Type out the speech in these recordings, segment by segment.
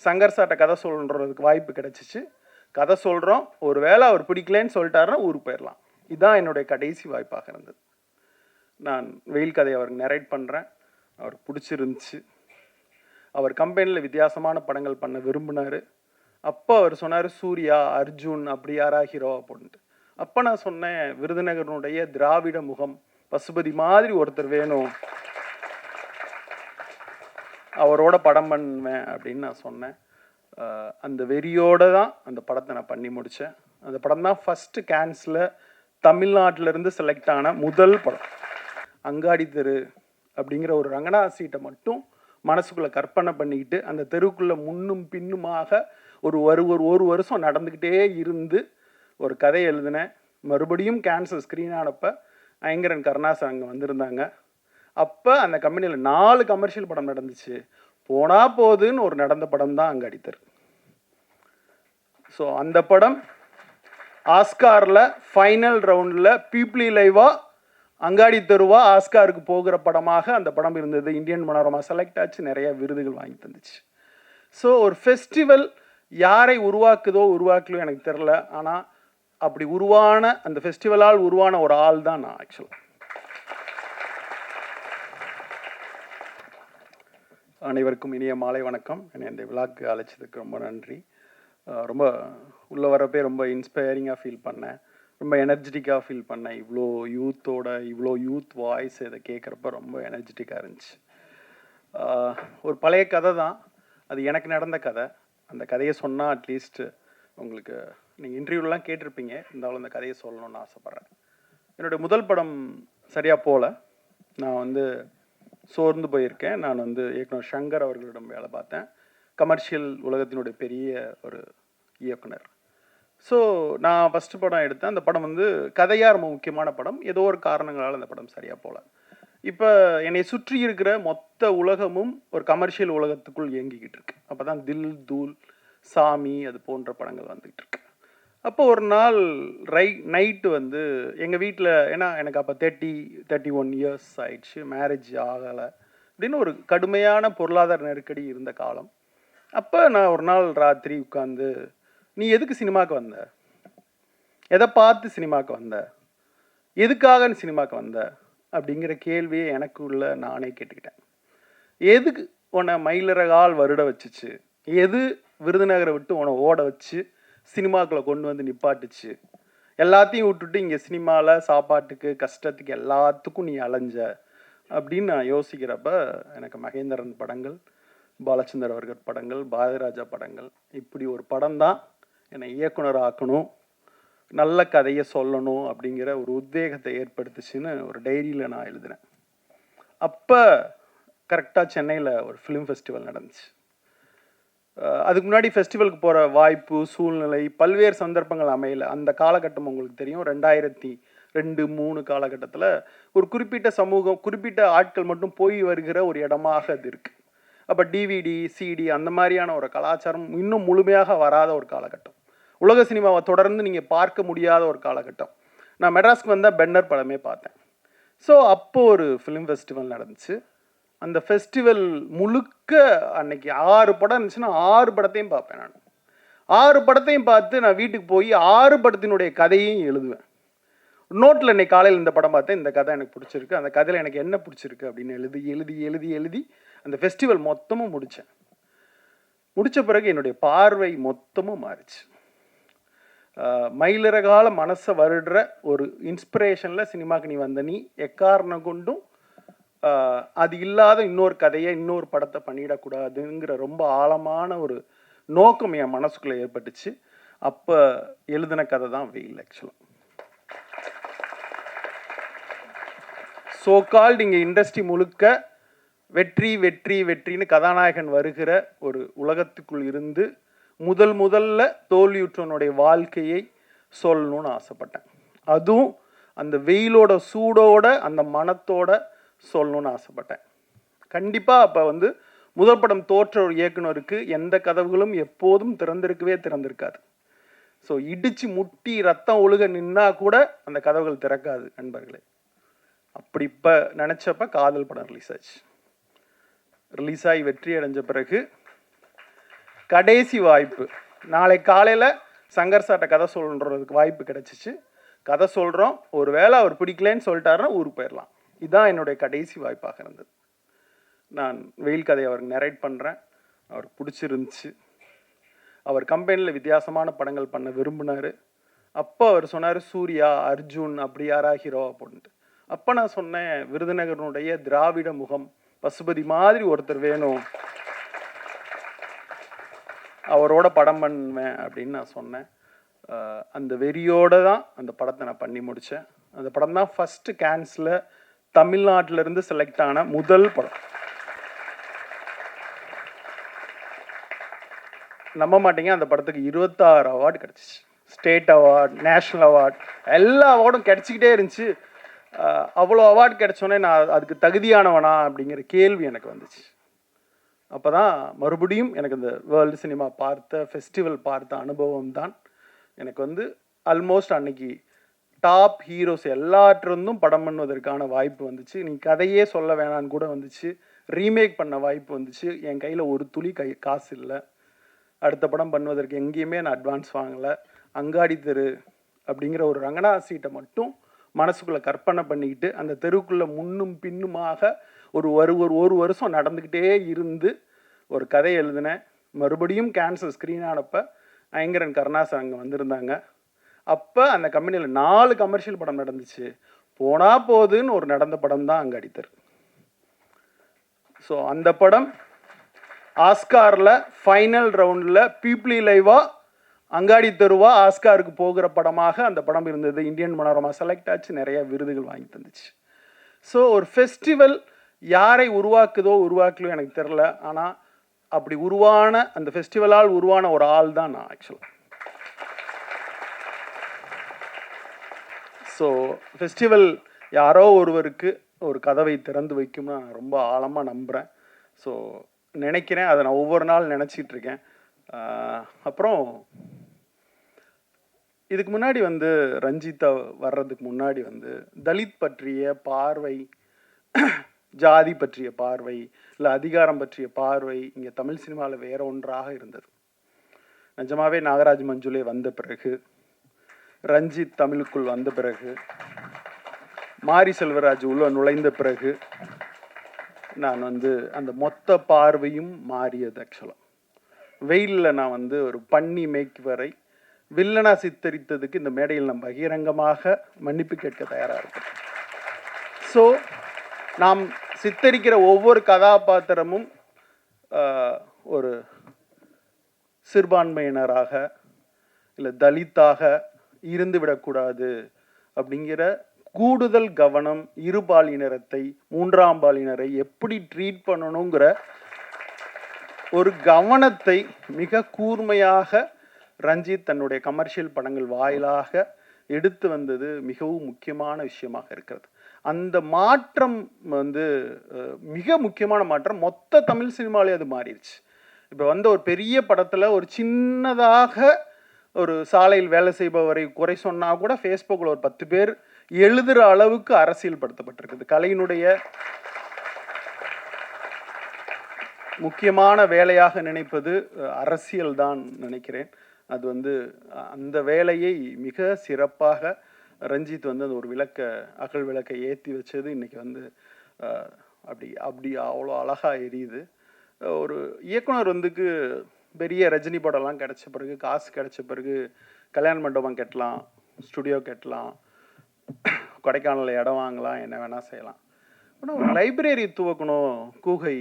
சங்கர் சார்ட்ட கதை சொல்கிறதுக்கு வாய்ப்பு கிடைச்சிச்சு. கதை சொல்கிறோம், ஒரு வேளை அவர் பிடிக்கலன்னு சொல்லிட்டாருன்னா ஊருக்கு போயிடலாம். இதுதான் என்னுடைய கடைசி வாய்ப்பாக இருந்தது. நான் வெயில் கதையை அவருக்கு நரேட் பண்ணுறேன். அவருக்கு பிடிச்சிருந்துச்சு. அவர் கம்பெனியில் வித்தியாசமான படங்கள் பண்ண விரும்பினார். அப்போ அவர் சொன்னார், சூர்யா, அர்ஜுன் அப்படி யாரா ஹீரோ அப்படின்ட்டு. அப்போ நான் சொன்னேன், விருதுநகரனுடைய திராவிட முகம் பசுபதி மாதிரி ஒருத்தர் வேணும், அவரோட படம் பண்ணுவேன் அப்படின்னு நான் சொன்னேன். அந்த வெறியோடு தான் அந்த படத்தை நான் பண்ணி முடித்தேன். அந்த படம் தான் ஃபஸ்ட்டு கேன்ஸில் தமிழ்நாட்டிலேருந்து செலக்ட் ஆன முதல் படம். அங்காடி தெரு அப்படிங்கிற ஒரு ரங்கநாத சீட்டை மட்டும் மனசுக்குள்ளே கற்பனை பண்ணிக்கிட்டு அந்த தெருவுக்குள்ளே முன்னும் பின்னுமாக ஒரு வருஷம் நடந்துக்கிட்டே இருந்து ஒரு கதை எழுதினேன். மறுபடியும் கேன்சர் ஸ்க்ரீன் ஆனப்போ ஐங்கரன் கருணாசன் அங்கே வந்திருந்தாங்க. அப்போ அந்த கம்பெனியில் 4 கமர்ஷியல் படம் நடந்துச்சு. போனா போதுன்னு ஒரு நடந்த படம் தான் அங்காடி தெரு. ஸோ அந்த படம் ஆஸ்காரில் ஃபைனல் ரவுண்டில் பீப்ளி லைவாக அங்காடி தெருவா ஆஸ்காருக்கு போகிற படமாக அந்த படம் இருந்தது. இந்தியன் மனோரமா செலக்ட் ஆச்சு, நிறைய விருதுகள் வாங்கி தந்துச்சு. ஸோ ஒரு ஃபெஸ்டிவல் யாரை உருவாக்குதோ உருவாக்கலையோ எனக்கு தெரில, ஆனால் அப்படி உருவான அந்த ஃபெஸ்டிவலால் உருவான ஒரு ஆள் தான் நான். ஆக்சுவலாக அனைவருக்கும் இனிய மாலை வணக்கம். என்னை இந்த விழாக்கு அழைச்சதுக்கு ரொம்ப நன்றி. ரொம்ப உள்ளே வரப்பே ரொம்ப இன்ஸ்பைரிங்காக ஃபீல் பண்ணேன், ரொம்ப எனர்ஜெட்டிக்காக ஃபீல் பண்ணேன். இவ்வளோ யூத் வாய்ஸ் இதை கேட்குறப்ப ரொம்ப எனர்ஜெட்டிக்காக இருந்துச்சு. ஒரு பழைய கதை தான் அது, எனக்கு நடந்த கதை. அந்த கதையை சொன்னால் அட்லீஸ்ட் உங்களுக்கு நீங்கள் இன்டர்வியூலாம் கேட்டிருப்பீங்க, இருந்தாலும் அந்த கதையை சொல்லணும்னு ஆசைப்பட்றேன். என்னுடைய முதல் படம் சரியாக போகல. நான் சோர்ந்து போயிருக்கேன். நான் இயக்குனர் சங்கர் அவர்களிடம் வேலை பார்த்தேன், கமர்ஷியல் உலகத்தினுடைய பெரிய ஒரு இயக்குனர். ஸோ நான் ஃபஸ்ட்டு படம் எடுத்தேன். அந்த படம் கதையாக ரொம்ப முக்கியமான படம். ஏதோ ஒரு காரணங்களால் அந்த படம் சரியாக போகல. இப்போ என்னை சுற்றி இருக்கிற மொத்த உலகமும் ஒரு கமர்ஷியல் உலகத்துக்குள் இயங்கிக்கிட்டு இருக்கு. அப்போ தான் தில், தூள், சாமி அது போன்ற படங்கள் வந்துக்கிட்டு இருக்கு. அப்போ ஒரு நாள் நைட்டு எங்கள் வீட்டில், ஏன்னா எனக்கு அப்போ 31 இயர்ஸ் ஆயிடுச்சு, மேரேஜ் ஆகலை அப்படின்னு ஒரு கடுமையான பொருளாதார நெருக்கடி இருந்த காலம். அப்போ நான் ஒரு நாள் ராத்திரி உட்காந்து, நீ எதுக்கு சினிமாவுக்கு வந்த, எதை பார்த்து சினிமாவுக்கு வந்த, எதுக்காக சினிமாவுக்கு வந்த அப்படிங்கிற கேள்வியை எனக்குள்ள நானே கேட்டுக்கிட்டேன். எதுக்கு உன்னை மயிலிறகால் வருட வச்சுச்சு, எது விருதுநகரை விட்டு உன்னை ஓட வச்சு சினிமாக்குள்ளே கொண்டு வந்து நிப்பாட்டுச்சு, எல்லாத்தையும் விட்டுட்டு இங்கே சினிமாவில் சாப்பாட்டுக்கு கஷ்டத்துக்கு எல்லாத்துக்கும் நீ அலைஞ்ச அப்படின்னு நான் யோசிக்கிறப்ப எனக்கு மகேந்திரன் படங்கள், பாலச்சந்தர் அவர்கள் படங்கள், பாரதிராஜா படங்கள், இப்படி ஒரு படம் தான் என்னை இயக்குனர் ஆக்கணும், நல்ல கதையை சொல்லணும் அப்படிங்கிற ஒரு உத்வேகத்தை ஏற்படுத்துச்சுன்னு ஒரு டைரியில் நான் எழுதினேன். அப்போ கரெக்டாக சென்னையில் ஒரு ஃபிலிம் ஃபெஸ்டிவல் நடந்துச்சு. அதுக்கு முன்னாடி ஃபெஸ்டிவலுக்கு போகிற வாய்ப்பு, சூழ்நிலை, பல்வேறு சந்தர்ப்பங்கள் அமையல. அந்த காலகட்டம் உங்களுக்கு தெரியும், 2002-3 காலகட்டத்தில் ஒரு குறிப்பிட்ட சமூகம், குறிப்பிட்ட ஆட்கள் மட்டும் போய் வருகிற ஒரு இடமாக அது இருக்குது. அப்போ டிவிடி, சிடி அந்த மாதிரியான ஒரு கலாச்சாரம் இன்னும் முழுமையாக வராத ஒரு காலகட்டம். உலக சினிமாவை தொடர்ந்து நீங்கள் பார்க்க முடியாத ஒரு காலகட்டம். நான் மெட்ராஸ்க்கு வந்தால் பென்னர் படமே பார்த்தேன். ஸோ அப்போது ஒரு ஃபிலிம் ஃபெஸ்டிவல் நடந்துச்சு. அந்த ஃபெஸ்டிவல் முழுக்க அன்னைக்கு 6 படம் இருந்துச்சுன்னா 6 படத்தையும் பார்ப்பேன். நான் 6 படத்தையும் பார்த்து நான் வீட்டுக்கு போய் 6 படத்தினுடைய கதையும் எழுதுவேன். நோட்டில் இன்னைக்கு காலையில் இந்த படம் பார்த்தேன், இந்த கதை எனக்கு பிடிச்சிருக்கு, அந்த கதையில் எனக்கு என்ன பிடிச்சிருக்கு அப்படின்னு எழுதி எழுதி எழுதி எழுதி அந்த ஃபெஸ்டிவல் மொத்தமும் முடித்தேன். முடித்த பிறகு என்னுடைய பார்வை மொத்தமும் மாறிச்சு. மயிலிறகால மனசை வருடுற ஒரு இன்ஸ்பிரேஷனில் சினிமாக்கு நீ வந்த, நீ எக்காரணம் கொண்டும் அது இல்லாத இன்னொரு கதையை, இன்னொரு படத்தை பண்ணிடக்கூடாதுங்கிற ரொம்ப ஆழமான ஒரு நோக்கம் என் மனசுக்குள்ளே ஏற்பட்டுச்சு. அப்போ எழுதின கதை தான் வெயில். ஆக்சுவலாக சோகால்டு இங்கே இண்டஸ்ட்ரி முழுக்க வெற்றி வெற்றி வெற்றின்னு கதாநாயகன் வருகிற ஒரு உலகத்துக்குள் இருந்து முதல்ல தோல்வியுற்றவனுடைய வாழ்க்கையை சொல்லணும்னு ஆசைப்பட்டேன். அதுவும் அந்த வெயிலோட சூடோட அந்த மனத்தோட சொல்லணும்னு ஆசைப்பட்டேன். கண்டிப்பாக அப்போ முதல் படம் தோற்ற ஒரு இயக்குனருக்கு எந்த கதவுகளும் எப்போதும் திறந்திருக்காது. ஸோ இடித்து முட்டி ரத்தம் ஒழுக நின்னா கூட அந்த கதவுகள் திறக்காது நண்பர்களே. அப்படி இப்போ நினச்சப்ப காதல் படம் ரிலீஸ் ஆகி வெற்றி அடைஞ்ச பிறகு கடைசி வாய்ப்பு. நாளை காலையில் சங்கர் சார்ட்ட கதை சொல்கிறதுக்கு வாய்ப்பு கிடச்சிச்சு. கதை சொல்கிறோம், ஒரு வேளை அவர் பிடிக்கலன்னு சொல்லிட்டாருன்னா ஊருக்கு போயிடலாம். இதுதான் என்னுடைய கடைசி வாய்ப்பாக இருந்தது. நான் வெயில் கதையை அவருக்கு நரேட் பண்ணுறேன். அவருக்கு பிடிச்சிருந்துச்சு. அவர் கம்பெனியில் வித்தியாசமான படங்கள் பண்ண விரும்பினார். அப்போ அவர் சொன்னார், சூர்யா, அர்ஜுன் அப்படி யாரா ஹீரோ அப்படின்ட்டு. அப்போ நான் சொன்னேன், விருதுநகரனுடைய திராவிட முகம் பசுபதி மாதிரி ஒருத்தர் வேணும், அவரோட படம் பண்ணுவேன் அப்படின்னு நான் சொன்னேன். அந்த வெறியோடு தான் அந்த படத்தை நான் பண்ணி முடித்தேன். அந்த படம் தான் ஃபஸ்ட்டு கேன்ஸில் தமிழ்நாட்டிலேருந்து செலக்ட் ஆன முதல் படம். நம்ப மாட்டீங்க, அந்த படத்துக்கு 26 அவார்டு கிடச்சிச்சு. ஸ்டேட் அவார்டு, நேஷ்னல் அவார்டு, எல்லா அவார்டும் கிடச்சிக்கிட்டே இருந்துச்சு. அவ்வளோ அவார்டு கிடச்சோன்னே நான் அதுக்கு தகுதியானவனா அப்படிங்கிற கேள்வி எனக்கு வந்துச்சு. அப்போ தான் மறுபடியும் எனக்கு இந்த வேர்ல்டு சினிமா பார்த்த, ஃபெஸ்டிவல் பார்த்த அனுபவம் தான் எனக்கு வந்து ஆல்மோஸ்ட் அன்னைக்கு டாப் ஹீரோஸ் எல்லாற்றிருந்தும் படம் பண்ணுவதற்கான வாய்ப்பு வந்துச்சு. நீ கதையே சொல்ல வேணான்னு கூட வந்துச்சு. ரீமேக் பண்ண வாய்ப்பு வந்துச்சு. என் கையில் ஒரு துளி காசு இல்லை. அடுத்த படம் பண்ணுவதற்கு எங்கேயுமே நான் அட்வான்ஸ் வாங்கலை. அங்காடி தெரு அப்படிங்கிற ஒரு ரங்கநாத சீட்டை மட்டும் மனசுக்குள்ளே கற்பனை பண்ணிக்கிட்டு அந்த தெருவுக்குள்ளே முன்னும் பின்னுமாக ஒரு வருஷம் நடந்துக்கிட்டே இருந்து ஒரு கதை எழுதினேன். மறுபடியும் கேன்சர் ஸ்க்ரீன் ஆனப்போ ஐங்கரன் கருணாசன் அங்கே வந்திருந்தாங்க. அப்போ அந்த கம்பெனியில் 4 கமர்ஷியல் படம் நடந்துச்சு. போனால் போகுதுன்னு ஒரு நடந்த படம் தான் அங்காடி தெரு. ஸோ அந்த படம் ஆஸ்காரில் ஃபைனல் ரவுண்டில் பீப்ளி லைவா அங்காடி தெருவா ஆஸ்காருக்கு போகிற படமாக அந்த படம் இருந்தது. இந்தியன் மனோரமா செலக்ட் ஆச்சு, நிறைய விருதுகள் வாங்கி தந்துச்சு. ஸோ ஒரு ஃபெஸ்டிவல் யாரை உருவாக்குதோ உருவாக்கலையோ எனக்கு தெரில. ஆனால் அப்படி உருவான அந்த ஃபெஸ்டிவலால் உருவான ஒரு ஆள் தான் நான் ஆக்சுவலாக. ஸோ ஃபெஸ்டிவல் யாரோ ஒருவருக்கு ஒரு கதவை திறந்து வைக்கும்னு நான் ரொம்ப ஆழமாக நம்புகிறேன். ஸோ நினைக்கிறேன், அதை நான் ஒவ்வொரு நாள் நினச்சிட்டு இருக்கேன். அப்புறம் இதுக்கு முன்னாடி வந்து ரஞ்சிதா வர்றதுக்கு முன்னாடி வந்து தலித் பற்றிய பார்வை, ஜாதி பற்றிய பார்வை, இல்லை அதிகாரம் பற்றிய பார்வை இங்கே தமிழ் சினிமாவில் வேற ஒன்றாக இருந்தது. நிஜமாவே நாகராஜ் மஞ்சுளே வந்த பிறகு, ரஞ்சித் தமிழுக்குள் வந்த பிறகு, மாரி செல்வராஜ் உள்ள நுழைந்த பிறகு நான் வந்து அந்த மொத்த பார்வையும் மாறியது. ஆக்சுவலாக வெயிலில் நான் வந்து ஒரு பன்னி மேய்க்கு வரை வில்லனா சித்தரித்ததுக்கு இந்த மேடையில் நம்ம பகிரங்கமாக மன்னிப்பு கேட்க தயாராக இருக்கோம். ஸோ நாம் சித்தரிக்கிற ஒவ்வொரு கதாபாத்திரமும் ஒரு சிறுபான்மையினராக இல்லை தலித்தாக இருந்து விடக்கூடாது அப்படிங்கிற கூடுதல் கவனம், இருபாலினரத்தை, மூன்றாம் பாலினரை எப்படி ட்ரீட் பண்ணணுங்கிற ஒரு கவனத்தை மிக கூர்மையாக ரஞ்சித் தன்னுடைய கமர்ஷியல் படங்கள் வாயிலாக எடுத்து வந்தது மிகவும் முக்கியமான விஷயமாக இருக்கிறது. அந்த மாற்றம் வந்து மிக முக்கியமான மாற்றம். மொத்த தமிழ் சினிமாவிலே அது மாறிடுச்சு. இப்போ வந்து ஒரு பெரிய படத்தில் ஒரு சின்னதாக ஒரு சாலையில் வேலை செய்பவரை குறை சொன்னால் கூட ஃபேஸ்புக்கில் ஒரு 10 பேர் எழுதுகிற அளவுக்கு அரசியல் படுத்தப்பட்டிருக்குது. கலையினுடைய முக்கியமான வேலையாக நினைப்பது அரசியல் தான் நினைக்கிறேன். அது வந்து அந்த வேலையை மிக சிறப்பாக ரஞ்சித் வந்து அந்த ஒரு அகல் விளக்கை ஏற்றி வச்சது இன்றைக்கி வந்து அப்படி அவ்வளோ அழகாக எரியுது. ஒரு இயக்குனர் வந்துக்கு பெரிய ரஜினி படம்லாம் கிடச்ச பிறகு, காசு கிடச்ச பிறகு கல்யாண மண்டபம் கட்டலாம், ஸ்டுடியோ கட்டலாம், கொடைக்கானலில் இடம் வாங்கலாம், என்ன வேணால் செய்யலாம். ஆனால் ஒரு லைப்ரரி துவக்கணும், கூகை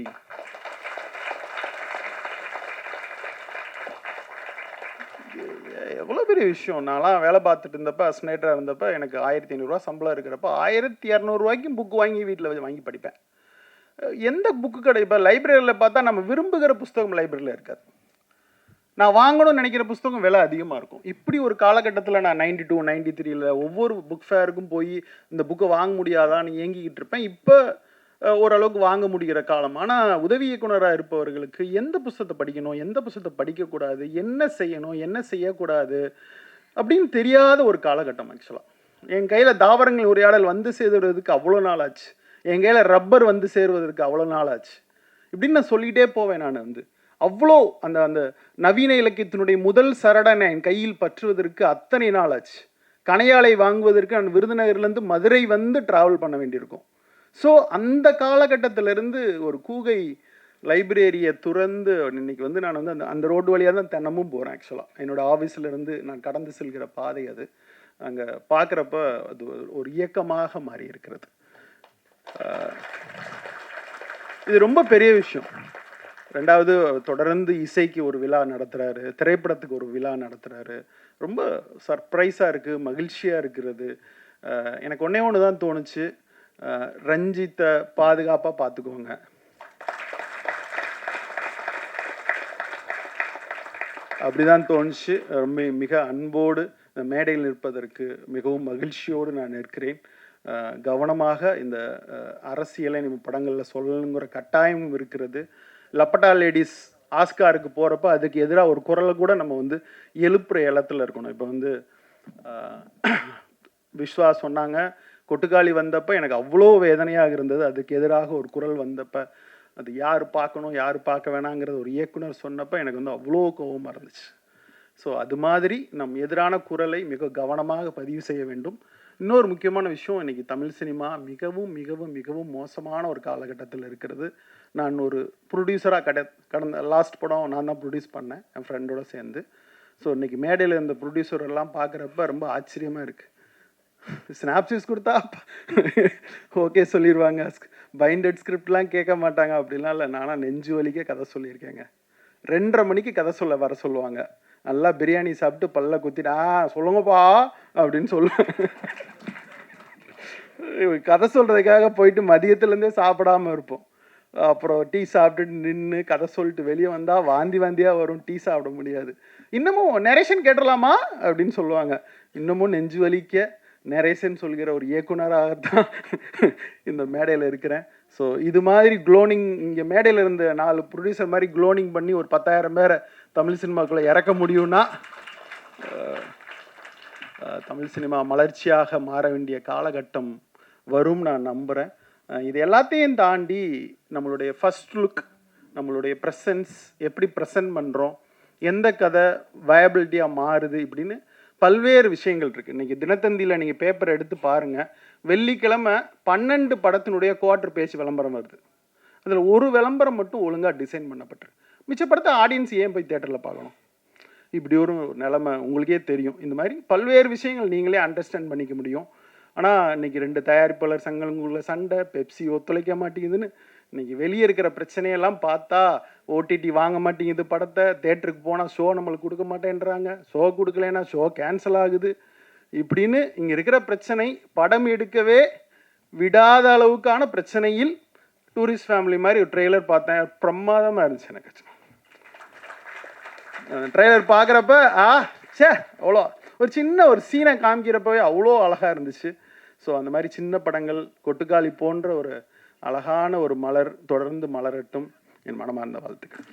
எவ்வளோ பெரிய விஷயம். நான்லாம் வேலை பார்த்துட்டு இருந்தப்போ, அஸ்னேட்டராக இருந்தப்போ எனக்கு 1500 சம்பளம் இருக்கிறப்ப 1200 புக்கு வாங்கி வீட்டில் வாங்கி படிப்பேன். எந்த புக்கு கடை இப்போ லைப்ரரியில் பார்த்தா நம்ம விரும்புகிற புஸ்தகம் லைப்ரரியில் இருக்காது. நான் வாங்கணும்னு நினைக்கிற புஸ்தகம் விலை அதிகமாக இருக்கும். இப்படி ஒரு காலகட்டத்தில் நான் 92, 93ல் ஒவ்வொரு புக் ஃபேருக்கும் போய் இந்த புக்கை வாங்க முடியாதான்னு ஏங்கிக்கிட்டு இருப்பேன். இப்போ ஓரளவுக்கு வாங்க முடிகிற காலம். ஆனால் உதவி இயக்குனராக இருப்பவர்களுக்கு எந்த புத்தகத்தை படிக்கணும், எந்த புத்தகத்தை படிக்கக்கூடாது, என்ன செய்யணும், என்ன செய்யக்கூடாது அப்படின்னு தெரியாத ஒரு காலகட்டம். ஆக்சுவலாக என் கையில் தாவரங்கள் உரையாடல் வந்து சேர்வதற்கு அவ்வளோ நாள் ஆச்சு. என் கையில் ரப்பர் வந்து சேருவதற்கு அவ்வளோ நாள் ஆச்சு. இப்படின்னு நான் சொல்லிகிட்டே போவேன். நான் வந்து அவ்வளோ அந்த அந்த நவீன இலக்கியத்தினுடைய முதல் சரடனை என் கையில் பற்றுவதற்கு அத்தனை நாள் ஆச்சு. கணையாளை வாங்குவதற்கு நான் விருதுநகர்லேருந்து மதுரை வந்து ட்ராவல் பண்ண வேண்டியிருக்கும். ஸோ அந்த காலகட்டத்திலேருந்து ஒரு கூகை லைப்ரரியை துறந்து இன்னைக்கு வந்து நான் வந்து அந்த அந்த ரோடு வழியாக தான் தினமும் போகிறேன். ஆக்சுவலாக என்னோடய ஆஃபீஸிலேருந்து நான் கடந்து செல்கிற பாதை அது. அங்கே பார்க்குறப்ப அது ஒரு இயக்கமாக மாறி இருக்கிறது. இது ரொம்ப பெரிய விஷயம். ரெண்டாவது, தொடர்ந்து இசைக்கு ஒரு விழா நடத்துகிறாரு, திரைப்படத்துக்கு ஒரு விழா நடத்துகிறாரு. ரொம்ப சர்ப்ரைஸாக இருக்குது, மகிழ்ச்சியாக இருக்கிறது. எனக்கு ஒன்றே ஒன்று தான் தோணுச்சு, ரஞ்சித்தை பாதுகாப்பாக பார்த்துக்கோங்க. அப்படிதான் தோணுச்சு. ரொம்ப மிக அன்போடு மேடையில் நிற்பதற்கு மிகவும் மகிழ்ச்சியோடு நான் இருக்கிறேன். கவனமாக இந்த அரசியலை நம்ம படங்களில் சொல்லணுங்கிற கட்டாயமும் இருக்கிறது. லப்பட்டா லேடிஸ் ஆஸ்காருக்கு போகிறப்ப அதுக்கு எதிராக ஒரு குரலை கூட நம்ம வந்து எழுப்புற இடத்துல இருக்கணும். இப்போ வந்து விஸ்வா சொன்னாங்க, கொட்டுக்காளி வந்தப்போ எனக்கு அவ்வளோ வேதனையாக இருந்தது. அதுக்கு எதிராக ஒரு குரல் வந்தப்போ அது யார் பார்க்கணும் யார் பார்க்க வேணாங்கிறது ஒரு இயக்குனர் சொன்னப்போ எனக்கு வந்து அவ்வளோ கோபமாக இருந்துச்சு. ஸோ அது மாதிரி நம் எதிரான குரலை மிக கவனமாக பதிவு செய்ய வேண்டும். இன்னொரு முக்கியமான விஷயம், இன்றைக்கி தமிழ் சினிமா மிகவும் மிகவும் மிகவும் மோசமான ஒரு காலகட்டத்தில் இருக்கிறது. நான் ஒரு ப்ரொடியூசராக கடந்த லாஸ்ட் படம் நான் தான் ப்ரொடியூஸ் பண்ணேன் என் ஃப்ரெண்டோடு சேர்ந்து. ஸோ இன்றைக்கி மேடையில் இருந்த ப்ரொடியூசர் எல்லாம் பார்க்குறப்ப ரொம்ப ஆச்சரியமாக இருக்குது. ஸ்னாப்சிஸ் கொடுத்தா ஓகே சொல்லிடுவாங்க, பைண்டட் ஸ்கிரிப்ட்லாம் கேட்க மாட்டாங்க. அப்படிலாம் இல்லை, நானாக நெஞ்சு வலிக்க கதை சொல்லியிருக்கேங்க. 2:30 மணிக்கு கதை சொல்ல வர சொல்லுவாங்க. நல்லா பிரியாணி சாப்பிட்டு பல்ல குத்திட்டு சொல்லுங்கப்பா அப்படின்னு சொல்லுவேன். கதை சொல்கிறதுக்காக போயிட்டு மதியத்துலேருந்தே சாப்பிடாமல் இருப்போம். அப்புறம் டீ சாப்பிட்டுட்டு நின்று கதை சொல்லிட்டு வெளியே வந்தால் வாந்தியாக வரும், டீ சாப்பிட முடியாது. இன்னமும் நரேஷன் கேட்டுடலாமா அப்படின்னு சொல்லுவாங்க. இன்னமும் நெஞ்சு வலிக்க நரேஷன் சொல்கிற ஒரு இயக்குனராகத்தான் இந்த மேடையில் இருக்கிறேன். ஸோ இது மாதிரி குளோனிங், இங்கே மேடையில் இருந்த 4 ப்ரொடியூசர் மாதிரி குளோனிங் பண்ணி ஒரு 10,000 பேரை தமிழ் சினிமாக்குள்ளே இறக்க முடியும்னா தமிழ் சினிமா மலர்ச்சியாக மாற வேண்டிய காலகட்டம் வரும் நான் நம்புகிறேன். இது எல்லாத்தையும் தாண்டி நம்மளுடைய ஃபஸ்ட் லுக், நம்மளுடைய ப்ரெசன்ஸ், எப்படி ப்ரெசன்ட் பண்ணுறோம், எந்த கதை வயபிலிட்டியாக மாறுது இப்படின்னு பல்வேறு விஷயங்கள் இருக்குது. இன்றைக்கி தினத்தந்தியில் நீங்கள் பேப்பர் எடுத்து பாருங்கள், வெள்ளிக்கிழமை 12 படத்தினுடைய குவார்டர் பேஜ் விளம்பரம் வருது. அதில் ஒரு விளம்பரம் மட்டும் ஒழுங்காக டிசைன் பண்ணப்பட்டிருக்கு. மிச்ச படத்தை ஆடியன்ஸ் ஏன் போய் தேட்டரில் பார்க்கணும்? இப்படி ஒரு நிலைமை உங்களுக்கே தெரியும். இந்த மாதிரி பல்வேறு விஷயங்கள் நீங்களே அண்டர்ஸ்டாண்ட் பண்ணிக்க முடியும். ஆனால் இன்றைக்கி 2 தயாரிப்பாளர் சங்கங்களுக்குள்ள சண்டை, பெப்சி ஒத்துழைக்க மாட்டேங்குதுன்னு இன்றைக்கி வெளியே இருக்கிற பிரச்சனையெல்லாம் பார்த்தா ஓடிடி வாங்க மாட்டேங்குது படத்தை, தேட்டருக்கு போனால் ஷோ நம்மளுக்கு கொடுக்க மாட்டேன்றாங்க, ஷோ கொடுக்கலைன்னா ஷோ கேன்சல் ஆகுது. இப்படின்னு இங்கே இருக்கிற பிரச்சனை படம் எடுக்கவே விடாத அளவுக்கான பிரச்சனையில் டூரிஸ்ட் ஃபேமிலி மாதிரி ஒரு ட்ரெய்லர் பார்த்தேன். பிரமாதமாக இருந்துச்சு. எனக்கு ட்ரெய்லர் பார்க்குறப்ப அவ்வளோ ஒரு சின்ன ஒரு சீனை காமிக்கிறப்பவே அவ்வளோ அழகாக இருந்துச்சு. ஸோ அந்த மாதிரி சின்ன படங்கள், கொட்டுக்காளி போன்ற ஒரு அழகான ஒரு மலர் தொடர்ந்து மலரட்டும். என் மனமார்ந்த வாழ்த்துக்கள்.